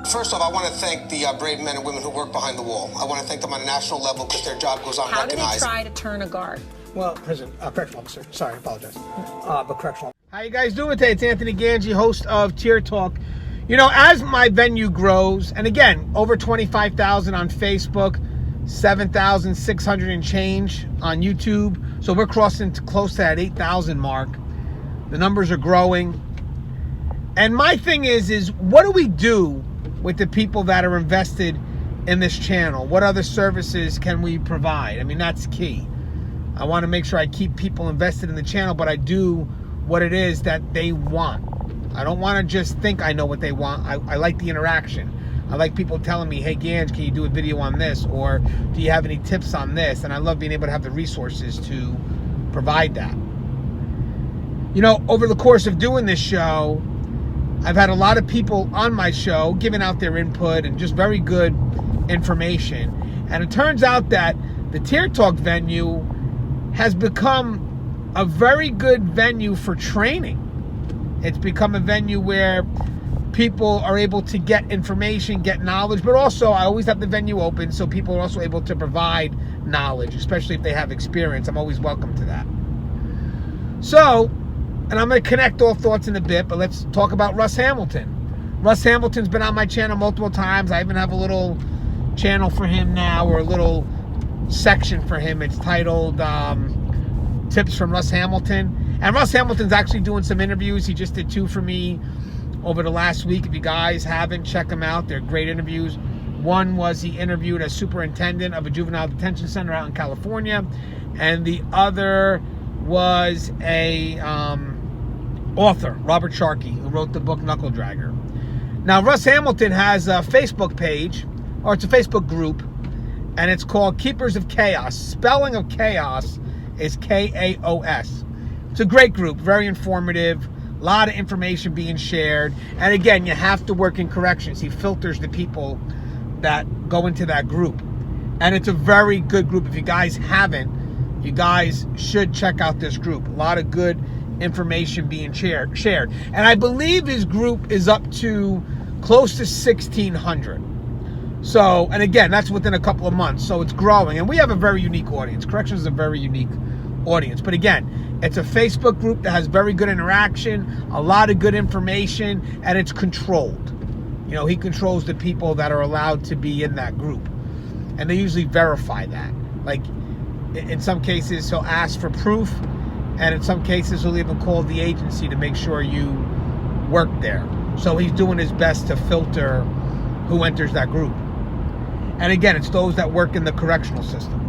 First off, I want to thank the brave men and women who work behind the wall. I want to thank them on a national level because their job goes unrecognized. How do they try to turn a guard? Well, correctional officer. Sorry, I apologize. But correctional. How you guys doing today? It's Anthony Gangi, host of Tier Talk. You know, as my venue grows, and again, over 25,000 on Facebook, 7,600 and change on YouTube. So we're crossing close to that 8,000 mark. The numbers are growing. And my thing is what do we do with the people that are invested in this channel? What other services can we provide? I mean, that's key. I want to make sure I keep people invested in the channel, but I do what it is that they want. I don't want to just think I know what they want. I like the interaction. I like people telling me, hey, Gange, can you do a video on this? Or do you have any tips on this? And I love being able to have the resources to provide that. You know, over the course of doing this show, I've had a lot of people on my show giving out their input and just very good information. And it turns out that the Tier Talk venue has become a very good venue for training. It's become a venue where people are able to get information, get knowledge, but also I always have the venue open so people are also able to provide knowledge, especially if they have experience. I'm always welcome to that. So, and I'm going to connect all thoughts in a bit, but let's talk about Russ Hamilton. Russ Hamilton's been on my channel multiple times. I even have a little channel for him now, or a little section for him. It's titled Tips from Russ Hamilton. And Russ Hamilton's actually doing some interviews. He just did 2 for me over the last week. If you guys haven't, check them out. They're great interviews. One was he interviewed a superintendent of a juvenile detention center out in California. And the other was a author, Robert Sharkey, who wrote the book Knuckle Dragger. Now, Russ Hamilton has a Facebook page, or it's a Facebook group, and it's called Keepers of Chaos. Spelling of chaos is K-A-O-S. It's a great group, very informative, a lot of information being shared. And again, you have to work in corrections. He filters the people that go into that group. And it's a very good group. If you guys haven't, you guys should check out this group. A lot of good information being shared. And I believe his group is up to close to 1,600. So, and again, that's within a couple of months. So it's growing. And we have a very unique audience. Corrections is a very unique audience. But again, it's a Facebook group that has very good interaction, a lot of good information, and it's controlled. You know, he controls the people that are allowed to be in that group. And they usually verify that. Like, in some cases, he'll ask for proof. And in some cases, he'll even call the agency to make sure you work there. So he's doing his best to filter who enters that group. And again, it's those that work in the correctional system.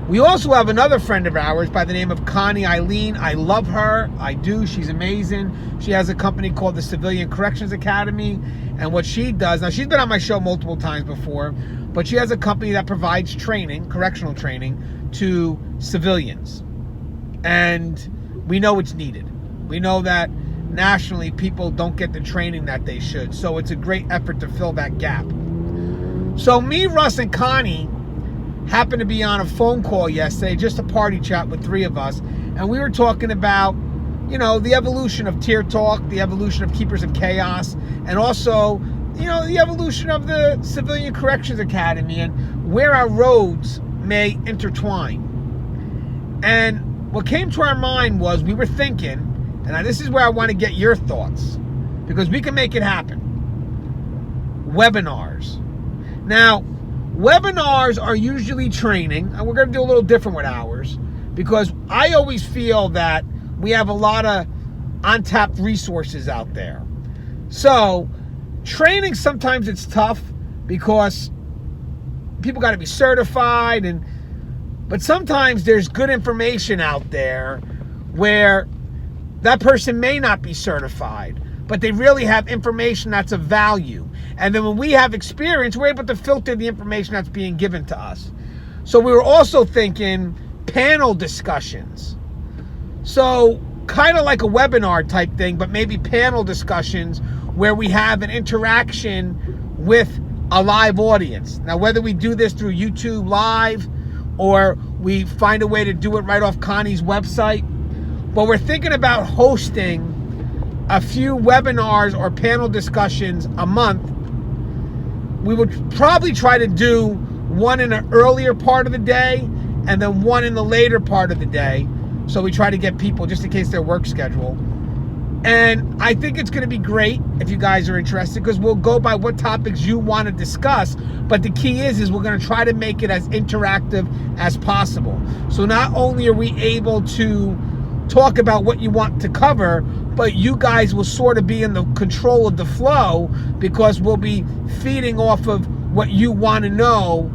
We also have another friend of ours by the name of Connie Eileen. I love her. I do. She's amazing. She has a company called the Civilian Corrections Academy. And what she does, now she's been on my show multiple times before, but she has a company that provides training, correctional training, to civilians. And we know it's needed. We know that nationally people don't get the training that they should. So it's a great effort to fill that gap. So me, Russ, and Connie happened to be on a phone call yesterday, just a party chat with 3 of us. And we were talking about, you know, the evolution of Tier Talk, the evolution of Keepers of Chaos, and also, you know, the evolution of the Civilian Corrections Academy and where our roads may intertwine. And what came to our mind was we were thinking, and this is where I want to get your thoughts, because we can make it happen. Webinars. Now, webinars are usually training, and we're going to do a little different with ours, because I always feel that we have a lot of untapped resources out there. So, training, sometimes it's tough because people got to be certified, but sometimes there's good information out there where that person may not be certified, but they really have information that's of value. And then when we have experience, we're able to filter the information that's being given to us. So we were also thinking panel discussions. So kind of like a webinar type thing, but maybe panel discussions where we have an interaction with a live audience. Now, whether we do this through YouTube Live or we find a way to do it right off Connie's website, but we're thinking about hosting a few webinars or panel discussions a month. We would probably try to do one in an earlier part of the day and then one in the later part of the day. So we try to get people just in case their work schedule. And I think it's going to be great if you guys are interested, because we'll go by what topics you want to discuss. But the key is we're going to try to make it as interactive as possible. So not only are we able to talk about what you want to cover, but you guys will sort of be in the control of the flow, because we'll be feeding off of what you want to know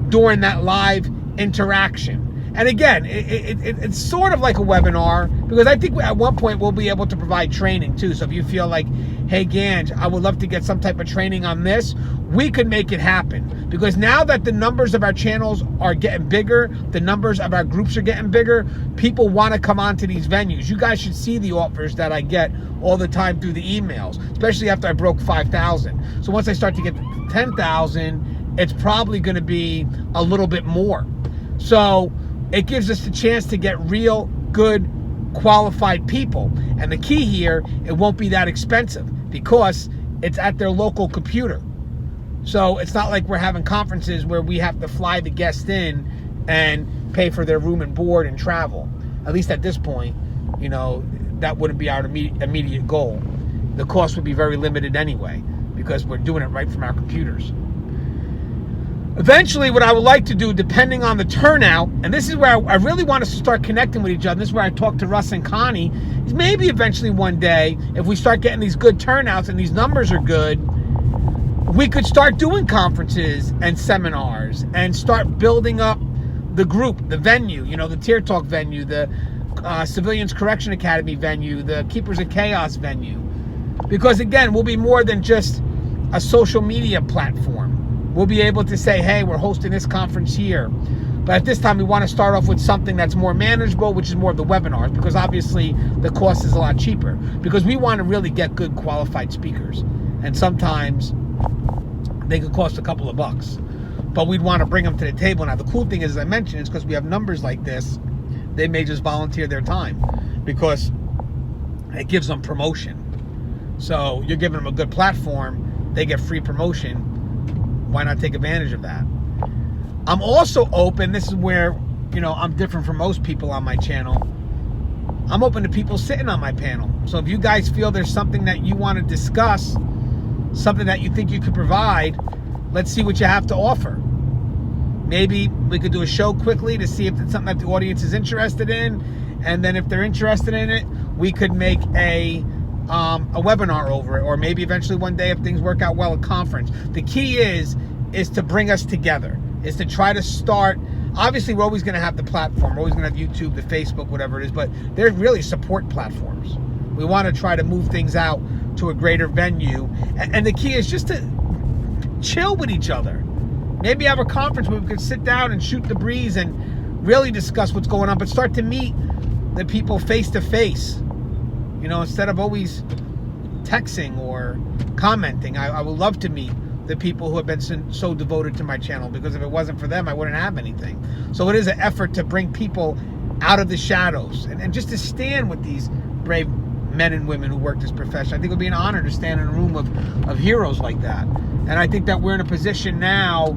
during that live interaction. And again, it's sort of like a webinar, because I think at one point we'll be able to provide training too. So if you feel like, hey, Gange, I would love to get some type of training on this, we could make it happen. Because now that the numbers of our channels are getting bigger, the numbers of our groups are getting bigger, people want to come onto these venues. You guys should see the offers that I get all the time through the emails, especially after I broke 5,000. So once I start to get to 10,000, it's probably going to be a little bit more. So it gives us the chance to get real, good, qualified people. And the key here, it won't be that expensive because it's at their local computer. So it's not like we're having conferences where we have to fly the guest in and pay for their room and board and travel. At least at this point, you know, that wouldn't be our immediate goal. The cost would be very limited anyway, because we're doing it right from our computers. Eventually, what I would like to do, depending on the turnout, and this is where I really want us to start connecting with each other, this is where I talk to Russ and Connie, is maybe eventually one day, if we start getting these good turnouts and these numbers are good, we could start doing conferences and seminars and start building up the group, the venue, you know, the Tier Talk venue, the Civilians Correction Academy venue, the Keepers of Chaos venue. Because again, we'll be more than just a social media platform. We'll be able to say, hey, we're hosting this conference here. But at this time, we want to start off with something that's more manageable, which is more of the webinars, because obviously the cost is a lot cheaper. Because we want to really get good qualified speakers. And sometimes they could cost a couple of bucks. But we'd want to bring them to the table. Now, the cool thing is, as I mentioned, is because we have numbers like this, they may just volunteer their time, because it gives them promotion. So you're giving them a good platform, they get free promotion. Why not take advantage of that? I'm also open, this is where, you know, I'm different from most people on my channel. I'm open to people sitting on my panel. So if you guys feel there's something that you want to discuss, something that you think you could provide, let's see what you have to offer. Maybe we could do a show quickly to see if it's something that the audience is interested in. And then if they're interested in it, we could make a webinar over it, or maybe eventually one day, if things work out well, a conference. The key is to bring us together, is to try to start. Obviously, we're always going to have the platform, we're always going to have YouTube, the Facebook, whatever it is, but they're really support platforms. We want to try to move things out to a greater venue, and the key is just to chill with each other. Maybe have a conference where we could sit down and shoot the breeze and really discuss what's going on, but start to meet the people face to face. You know, instead of always texting or commenting, I would love to meet the people who have been so devoted to my channel, because if it wasn't for them, I wouldn't have anything. So it is an effort to bring people out of the shadows and just to stand with these brave men and women who work this profession. I think it would be an honor to stand in a room of heroes like that. And I think that we're in a position now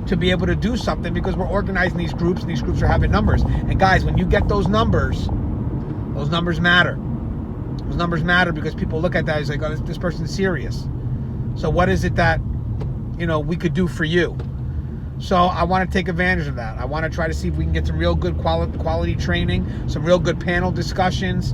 to be able to do something, because we're organizing these groups, and these groups are having numbers. And guys, when you get those numbers matter. Those numbers matter, because people look at that and say, oh, this person's serious. So what is it that, you know, we could do for you? So I want to take advantage of that. I want to try to see if we can get some real good quality training, some real good panel discussions,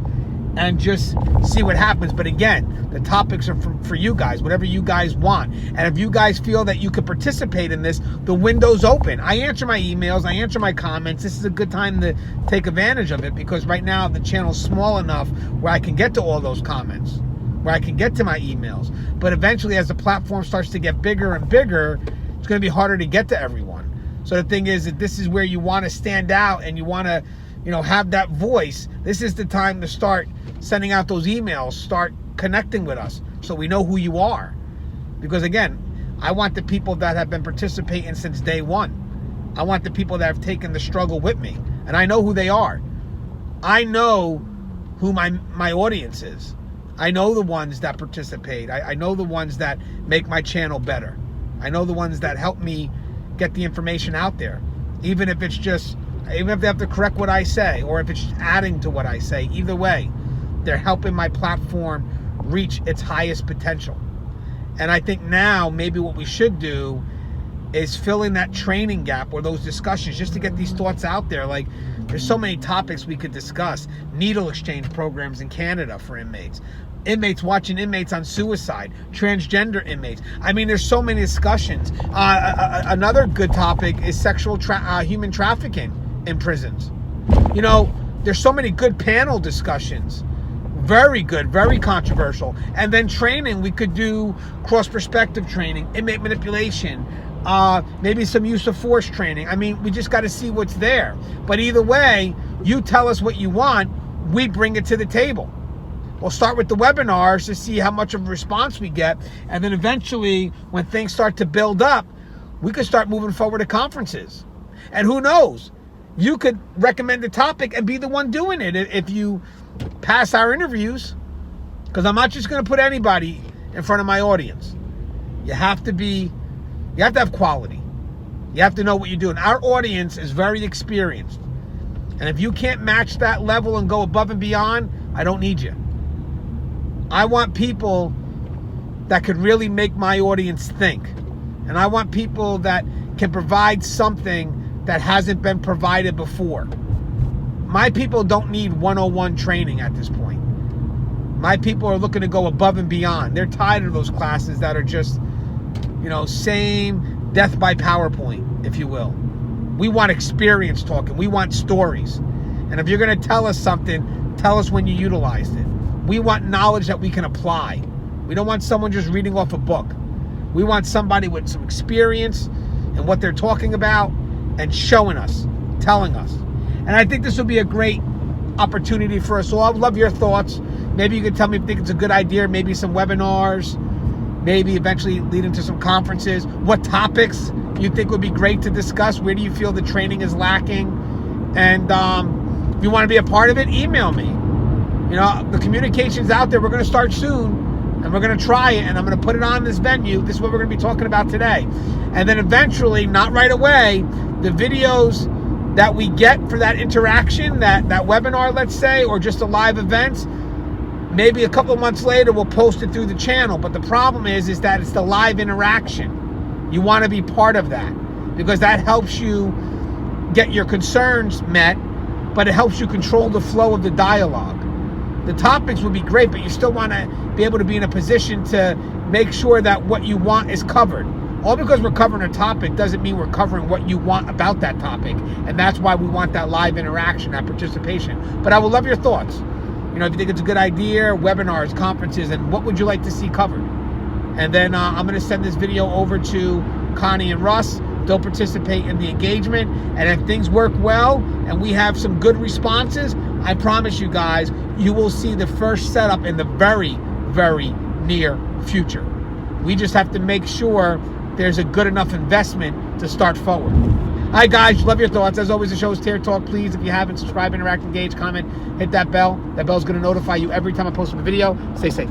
and just see what happens. But again, the topics are for you guys, whatever you guys want. And if you guys feel that you could participate in this, the window's open. I answer my emails, I answer my comments. This is a good time to take advantage of it, because right now the channel's small enough where I can get to all those comments, where I can get to my emails. But eventually, as the platform starts to get bigger and bigger, it's going to be harder to get to everyone. So the thing is that this is where you want to stand out and you want to, you know, have that voice. This is the time to start sending out those emails, start connecting with us so we know who you are. Because again, I want the people that have been participating since day one. I want the people that have taken the struggle with me, and I know who they are. I know who my audience is. I know the ones that participate. I know the ones that make my channel better. I know the ones that help me get the information out there. Even if it's just, even if they have to correct what I say, or if it's just adding to what I say, either way, they're helping my platform reach its highest potential. And I think now maybe what we should do is fill in that training gap or those discussions just to get these thoughts out there. Like, there's so many topics we could discuss. Needle exchange programs in Canada for inmates. Inmates watching inmates on suicide. Transgender inmates. I mean, there's so many discussions. Another good topic is sexual human trafficking in prisons. You know, there's so many good panel discussions. Very good, very controversial. And then training, we could do cross-perspective training, inmate manipulation, maybe some use of force training. I mean, we just got to see what's there. But either way, you tell us what you want, we bring it to the table. We'll start with the webinars to see how much of a response we get. And then eventually, when things start to build up, we could start moving forward to conferences. And who knows? You could recommend a topic and be the one doing it if you pass our interviews. Because I'm not just going to put anybody in front of my audience. You have to have quality. You have to know what you're doing. Our audience is very experienced. And if you can't match that level and go above and beyond, I don't need you. I want people that could really make my audience think. And I want people that can provide something that hasn't been provided before. My people don't need 101 training at this point. My people are looking to go above and beyond. They're tired of those classes that are just, you know, same death by PowerPoint, if you will. We want experience talking. We want stories. And if you're going to tell us something, tell us when you utilized it. We want knowledge that we can apply. We don't want someone just reading off a book. We want somebody with some experience in what they're talking about and showing us, telling us. And I think this will be a great opportunity for us all. I would love your thoughts. Maybe you can tell me if you think it's a good idea, maybe some webinars, maybe eventually leading to some conferences. What topics you think would be great to discuss? Where do you feel the training is lacking? And if you want to be a part of it, email me. You know, the communication's out there. We're going to start soon, and we're going to try it, and I'm going to put it on this venue. This is what we're going to be talking about today. And then eventually, not right away, the videos that we get for that interaction, that webinar, let's say, or just a live event, maybe a couple of months later, we'll post it through the channel. But the problem is that it's the live interaction. You want to be part of that because that helps you get your concerns met, but it helps you control the flow of the dialogue. The topics would be great, but you still want to be able to be in a position to make sure that what you want is covered. All because we're covering a topic doesn't mean we're covering what you want about that topic. And that's why we want that live interaction, that participation. But I would love your thoughts. You know, if you think it's a good idea, webinars, conferences, and what would you like to see covered? And then I'm going to send this video over to Connie and Russ. They'll participate in the engagement. And if things work well and we have some good responses, I promise you guys, you will see the first setup in the very, very near future. We just have to make sure there's a good enough investment to start forward. All right, guys, love your thoughts. As always, the show is Tier Talk. Please, if you haven't, subscribe, interact, engage, comment, hit that bell. That bell's going to notify you every time I post a video. Stay safe.